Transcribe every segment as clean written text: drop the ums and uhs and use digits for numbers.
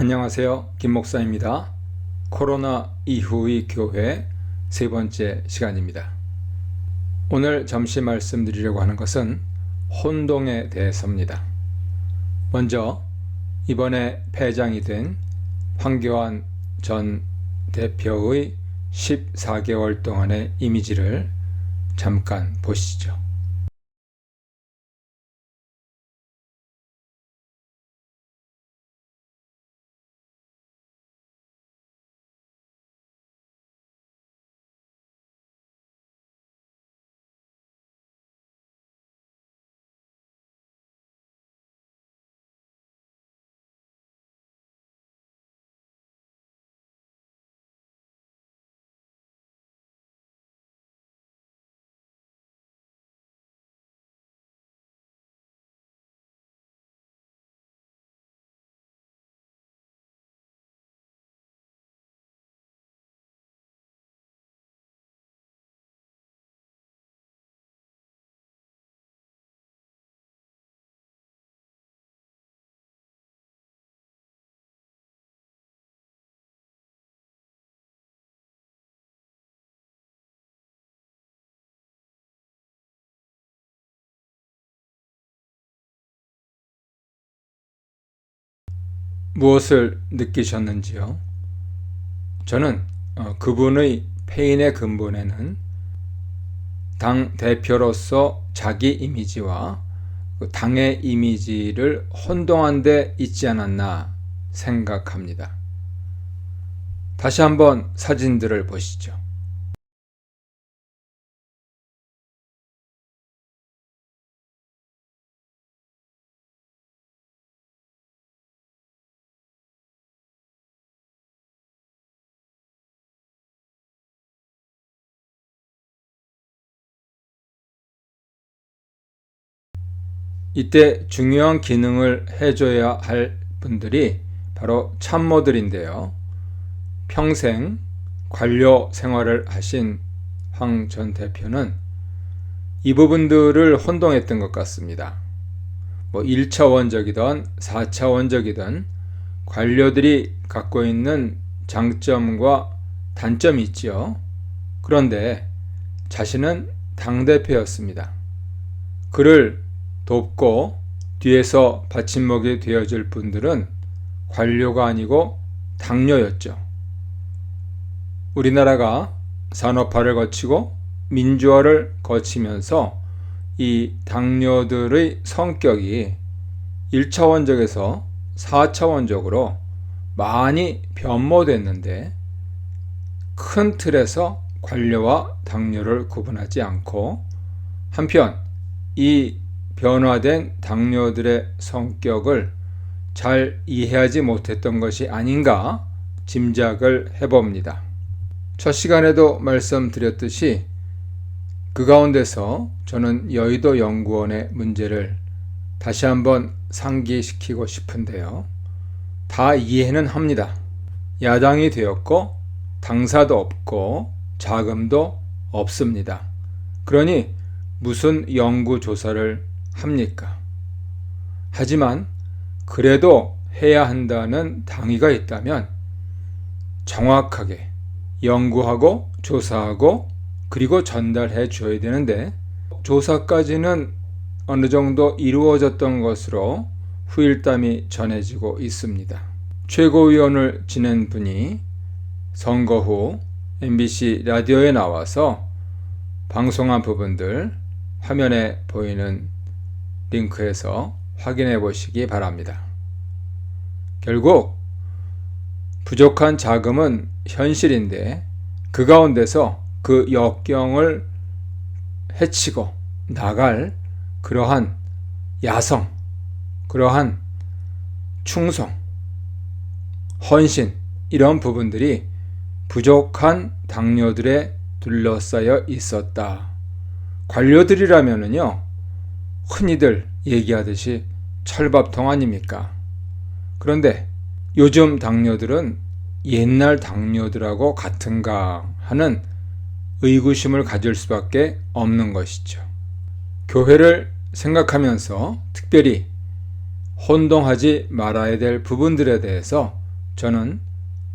안녕하세요. 김 목사입니다. 코로나 이후의 교회 세 번째 시간입니다. 오늘 잠시 말씀드리려고 하는 것은 혼동에 대해서입니다. 먼저 이번에 폐장이 된 황교안 전 대표의 14개월 동안의 이미지를 잠깐 보시죠. 무엇을 느끼셨는지요? 저는 그분의 패인의 근본에는 당 대표로서 자기 이미지와 당의 이미지를 혼동한 데 있지 않았나 생각합니다. 다시 한번 사진들을 보시죠. 이때 중요한 기능을 해줘야 할 분들이 바로 참모들인데요. 평생 관료 생활을 하신 황 전 대표는 이 부분들을 혼동했던 것 같습니다. 1차원적이든 4차원적이든 관료들이 갖고 있는 장점과 단점이 있죠. 그런데 자신은 당대표였습니다. 그를 돕고 뒤에서 받침목이 되어줄 분들은 관료가 아니고 당뇨였죠. 우리나라가 산업화를 거치고 민주화를 거치면서 이 당뇨들의 성격이 1차원적에서 4차원적으로 많이 변모됐는데 큰 틀에서 관료와 당뇨를 구분하지 않고 한편 이 변화된 당뇨들의 성격을 잘 이해하지 못했던 것이 아닌가 짐작을 해봅니다. 첫 시간에도 말씀드렸듯이 그 가운데서 저는 여의도 연구원의 문제를 다시 한번 상기시키고 싶은데요. 다 이해는 합니다. 야당이 되었고 당사도 없고 자금도 없습니다. 그러니 무슨 연구조사를 합니까? 하지만 그래도 해야 한다는 당위가 있다면 정확하게 연구하고 조사하고 그리고 전달해 줘야 되는데 조사까지는 어느 정도 이루어졌던 것으로 후일담이 전해지고 있습니다. 최고위원을 지낸 분이 선거 후 MBC 라디오에 나와서 방송한 부분들 화면에 보이는 링크에서 확인해 보시기 바랍니다. 결국 부족한 자금은 현실인데 그 가운데서 그 역경을 헤치고 나갈 그러한 야성, 그러한 충성, 헌신 이런 부분들이 부족한 당뇨들에 둘러싸여 있었다. 관료들이라면은요 흔히들 얘기하듯이 철밥통 아닙니까? 그런데 요즘 당뇨들은 옛날 당뇨들하고 같은가 하는 의구심을 가질 수밖에 없는 것이죠. 교회를 생각하면서 특별히 혼동하지 말아야 될 부분들에 대해서 저는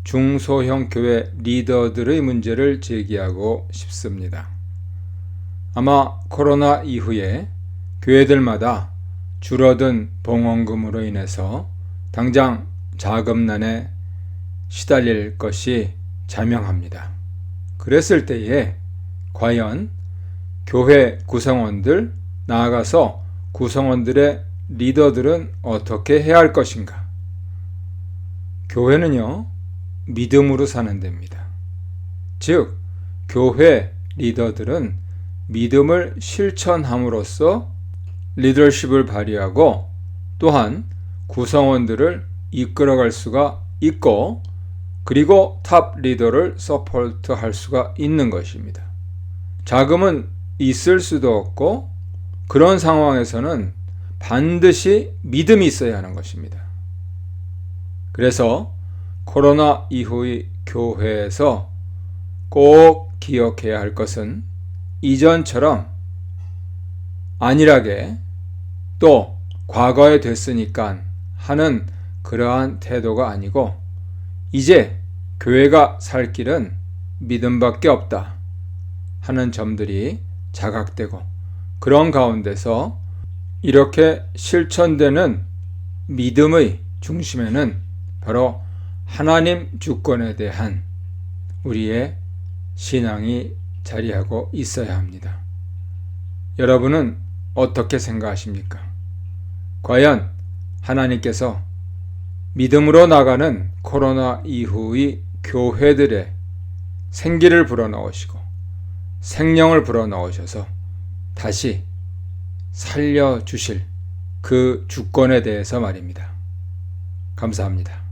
중소형 교회 리더들의 문제를 제기하고 싶습니다. 아마 코로나 이후에 교회들마다 줄어든 봉헌금으로 인해서 당장 자금난에 시달릴 것이 자명합니다. 그랬을 때에 과연 교회 구성원들, 나아가서 구성원들의 리더들은 어떻게 해야 할 것인가? 교회는요, 믿음으로 사는 데입니다. 즉, 교회 리더들은 믿음을 실천함으로써 리더십을 발휘하고 또한 구성원들을 이끌어갈 수가 있고 그리고 탑 리더를 서포트할 수가 있는 것입니다. 자금은 있을 수도 없고 그런 상황에서는 반드시 믿음이 있어야 하는 것입니다. 그래서 코로나 이후의 교회에서 꼭 기억해야 할 것은 이전처럼 안일하게 또 과거에 됐으니까 하는 그러한 태도가 아니고 이제 교회가 살 길은 믿음밖에 없다 하는 점들이 자각되고 그런 가운데서 이렇게 실천되는 믿음의 중심에는 바로 하나님 주권에 대한 우리의 신앙이 자리하고 있어야 합니다. 여러분은 어떻게 생각하십니까? 과연 하나님께서 믿음으로 나가는 코로나 이후의 교회들의 생기를 불어넣으시고 생명을 불어넣으셔서 다시 살려주실 그 주권에 대해서 말입니다. 감사합니다.